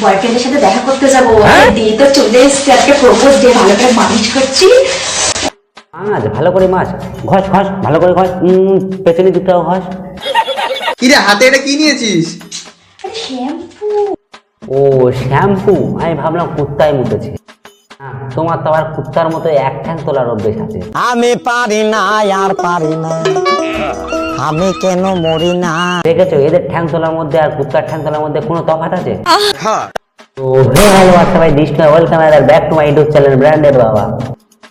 বয়ফ্রেন্ডের সাথে দেখা করতে যাবো, দিয়ে তো চলে এসছে, আজকে প্রপোজ ডে, ভালো করে মালিশ করছি। মাছ ভালো করে মাছ ঘষ ঘষ ভালো করে ঘষ, পেছনের দিকটাও ঘষ। কি রে হাতে এটা কি নিয়েছিস? শ্যাম্পু। ও শ্যাম্পু, আমি ভাবলাম কুত্তায় মুতেছে। তোমার তো আবার কুত্তার মতো এক ঠ্যাং তোলার অভ্যেস আছে। আমি পারি না আর পারি না, আমি কেন মরি না। দেখেছো এদের ঠ্যাং তোলার মধ্যে আর কুত্তার ঠ্যাং তোলার মধ্যে কোনো তফাৎ আছে? তো হ্যালো সবাই, welcome back to my YouTube channel branded বাবা।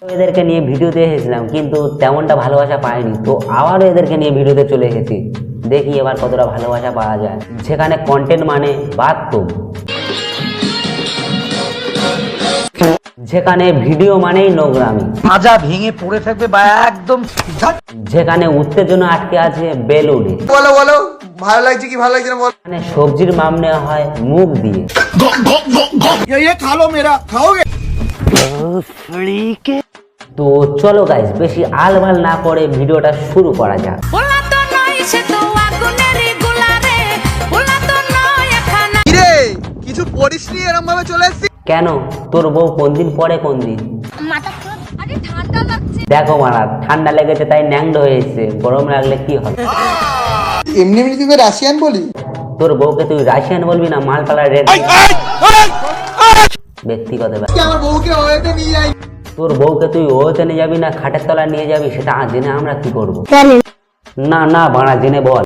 তো এদেরকে নিয়ে ভিডিওতে এসেছিলাম কিন্তু তেমনটা ভালোবাসা পাইনি, তো আবারও এদেরকে নিয়ে ভিডিওতে চলে এসেছি। দেখি এবার কতটা ভালোবাসা পাওয়া যায়, যেখানে কন্টেন্ট মানে বাথরুম, যেখানে ভিডিও মানেই নোংরামি, মাজা ভেঙে পড়ে থাকবে বা একদম, যেখানে উত্তেজনা আটকে আছে বেলুনে, বলো বলো ভালো লাগছে কি ভালো লাগছে না বলো। মানে সবজির মাম নেওয়া হয় মুখ দিয়ে। তো চলো গাইস, বেশি আলবাল না করে ভিডিওটা শুরু করা যাক। কি রে কিছু পড়িসনি এরকম ভাবে চলে এসেছিস? কেন তোর বউ কোন দিন পরে কোন দিন? দেখো মারা, ঠান্ডা লেগেছে তাই ন্যাংড হয়েছে, গরম লাগলে কি হবে? এমনি এমনি তুই রাশিয়ান বলি? তোর বউকে তুই রাশিয়ান বলবি না মালপালা রেড? ব্যক্তিগত ব্যাপার। আমার বউকে ওয়েতে নিয়ে যাই। তোর বউকে তুই ওতে নিয়ে যাবি না খাটের তলায় নিয়ে যাবি, সেটা জেনে আমরা কি করবো? না না বাড়া, জেনে বল।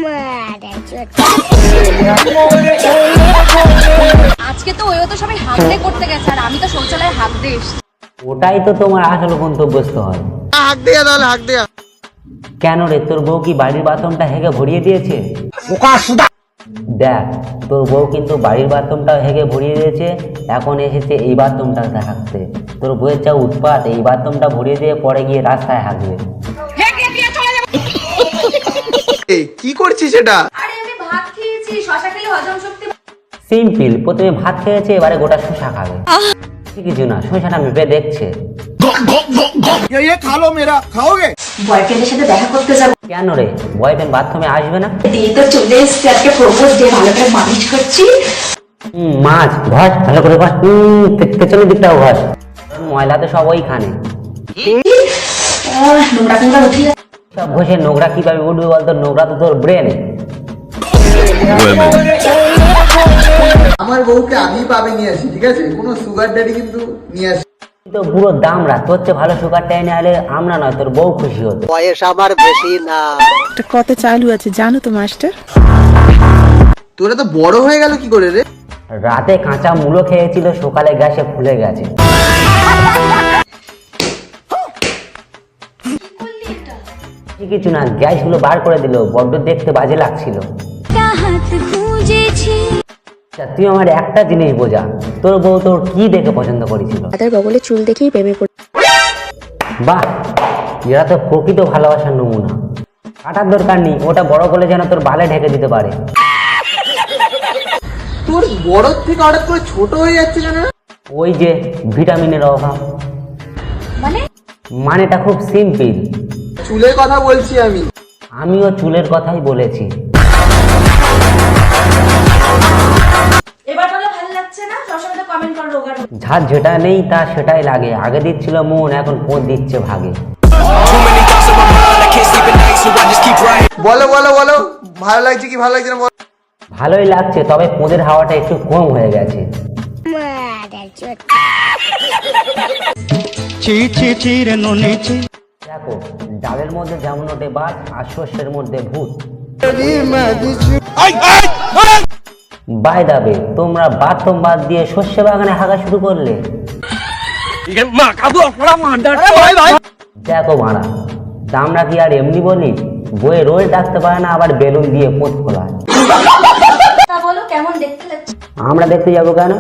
আজকে তো ওইও তো সবাই হাগদে করতে গেছে, আর আমি তো শৌচালয়ে হাগদে এসেছি। ওটাই তো তোমার আসল গন্তব্যস্থ হয়। হাক দেয়া তাহলে হাক দেয়া। কেন রে, তোর বউ কি বাড়ির বাথরুমটা হেগে ভরিয়ে দিয়েছে? দেখ তোর বউ কিন্তু বাড়ির বাথরুমটা হেগে ভরিয়ে দিয়েছে, এখন এসেছে এই বাথরুমটা হাঁকতে। তোর বউয়ের যা উৎপাত, এই বাথরুমটা ভরিয়ে দিয়ে পরে গিয়ে রাস্তায় হাঁকবে। কি করছিস এটা? আরে আমি ভাত খেয়েছি, শশা খেলে হজম শক্তি। সিম্পল, প্রথমে ভাত খেয়েছে এবারে গোটা শসা খাবে। কিছু না, শসাটা মেপে দেখছে। বয়ফ্রেন্ডের সাথে দেখা করতে যাবো, কেন রে, বয়ফ্রেন্ড বাথরুমে আসবে না? দিয়ে তো চলে এসছে, আজকে প্রপোজ ডে, ভালো করে মালিশ করছি। মাছ ঘষ ভালো করে ঘষ, পেছনের দিকটাও ঘষ, ময়লা তো সব ওইখানে। নোংরা নোংরা উঠে যাচ্ছে। সব ঘষে নোংরা কিভাবে উঠবে বলতো? নোংরা তো তোর ব্রেনে। আমার বউকে আমি পাবে নিয়ে আসি, ঠিক আছে? কোনো সুগার ড্যাডি কিন্তু নিয়ে আসি। তো পুরো দাম রাখ, তোর চেয়ে ভালো সুগার টেনে আলে আমরা নয় তোর বউ খুশি হতো। বয়স আমার বেশি না। একটা কথা চালু আছে জানো তো মাস্টার? তোরা তো বড় হয়ে গেল কি করে রে? রাতে কাঁচা মূলো খেয়েছিল, সকালে গ্যাসে ফুলে গেছে। কিছু না, গ্যাস গুলো বার করে দিল, বড্ড দেখতে বাজে লাগছিল। তুই আমার একটা জিনিস বোঝা, তোর বউ তোর কি দেখে পছন্দ করেছিল? দাদার বগলে চুল দেখেই প্রেমে পড়ে। বাহ, এরা তো প্রকৃত ভালোবাসার নমুনা। কাটার দরকার নেই, ওটা বড় করলে যেন তোর বালে ঢেকে দিতে পারে। তোর বড় থেকে হঠাৎ করে ছোট হয়ে যাচ্ছে কেন? ওই যে ভিটামিনের অভাব। মানেটা খুব সিম্পল। চুলের কথা বলছি আমি। আমিও চুলের কথাই বলেছি। এবার বলে ভালো লাগছে না? সবসময় কমেন্ট করো রোগা। যার যেটা নেই তার সেটাই লাগে, আগে দিচ্ছিল মন, এখন পোঁত দিচ্ছে ভাগে। বলো বলো বলো ভালো লাগছে কি ভালো লাগছে না বলো। ভালোই লাগছে, তবে পোঁদের হাওয়াটা একটু কম হয়ে গেছে। দেখো, ডালের মধ্যে যেমন ওঠে বাজ, আর শস্যের মধ্যে ভূত। বাই দা বে, তোমরা বাথরুম বাদ দিয়ে শস্য বাগানে হাগা শুরু করলে। দেখো মারা, আমরা কি আর এমনি বলি? বইয়ে রোজ ডাকতে পারে না, আবার বেলুন দিয়ে পোঁত খোলায়। তা বলো কেমন দেখতে লাগছে? আমরা দেখতে যাবো কেন?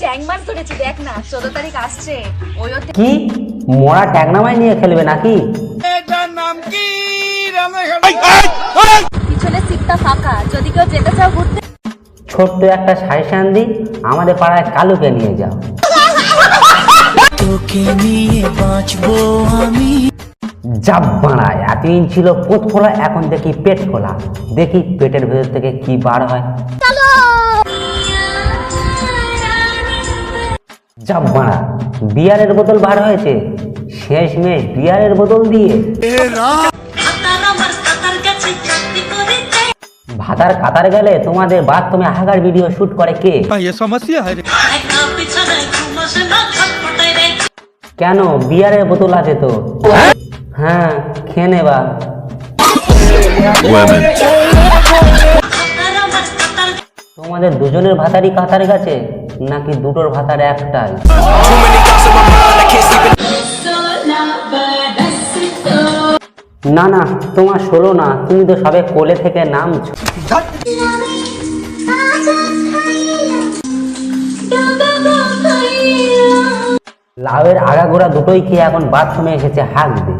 চ্যাংমার ধরেছি, দেখ না 14 তারিখ আসছে। ওইও কি মরা ট্যাগনামাই নিয়ে খেলবে নাকি? পিছনে সিটটা ফাঁকা, যদি কেউ যেতে চাও ঘুরতে। ছোট্ট একটা সাজেশন দিই, আমাদের পাড়ায় কালুকে নিয়ে যাও। তোকে নিয়ে বাঁচবো আমি। জাপ বাড়ায়, এতদিন ছিল পোত খোলা, এখন দেখি পেট খোলা। দেখি পেটের ভেতর থেকে কি বার হয়। যাব মারা, বিয়ারের বোতল বার হয়েছে, শেষমেশ বিয়ারের বোতল দিয়ে ভাতার কাতার গেলে তোমাদের বাথরুমে হাগার ভিডিও শুট করে কে? কেন, বিয়ারের বোতল আছে তো। হ্যাঁ, খেয়ে নেবা। তোমাদের দুজনের ভাতারই কাতার গেছে নাকি দুটোর ভাতার একটাই? না না, তোমার 16 না, তুমি তো সবে কোলে থেকে নামছো। লাউয়ের আগাগোড়া দুটোই খেয়ে এখন বাথরুমে এসেছে হাঁক দে।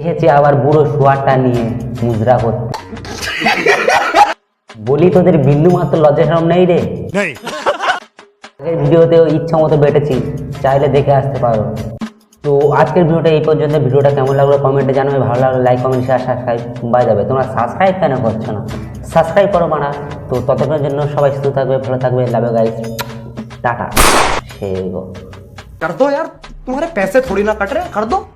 এসেছে আবার বুড়ো শোয়ারটা নিয়ে মুজরা করতে। বলি তোদের বিন্দু মাত্র লজ্জা শরম নেই রে? আগের ভিডিওতেও ইচ্ছা মতো বেটেছি, চাইলে দেখে আসতে পারো। তো আজকের ভিডিওটা এই পর্যন্ত। ভিডিওটা কেমন লাগলো কমেন্টে জানাবে, ভালো লাগলো like comment share subscribe bye যাবে। তোমরা সাবস্ক্রাইব কেন করছো না? সাবস্ক্রাইব করো মানা। তো ততক্ষণের জন্য সবাই সুস্থ থাকবে, ভালো থাকবে, লাভ ইউ গাইস, টাটা। সে গো कर दो यार, तुम्हारे पैसे थोड़ी ना कट रहे, कर दो।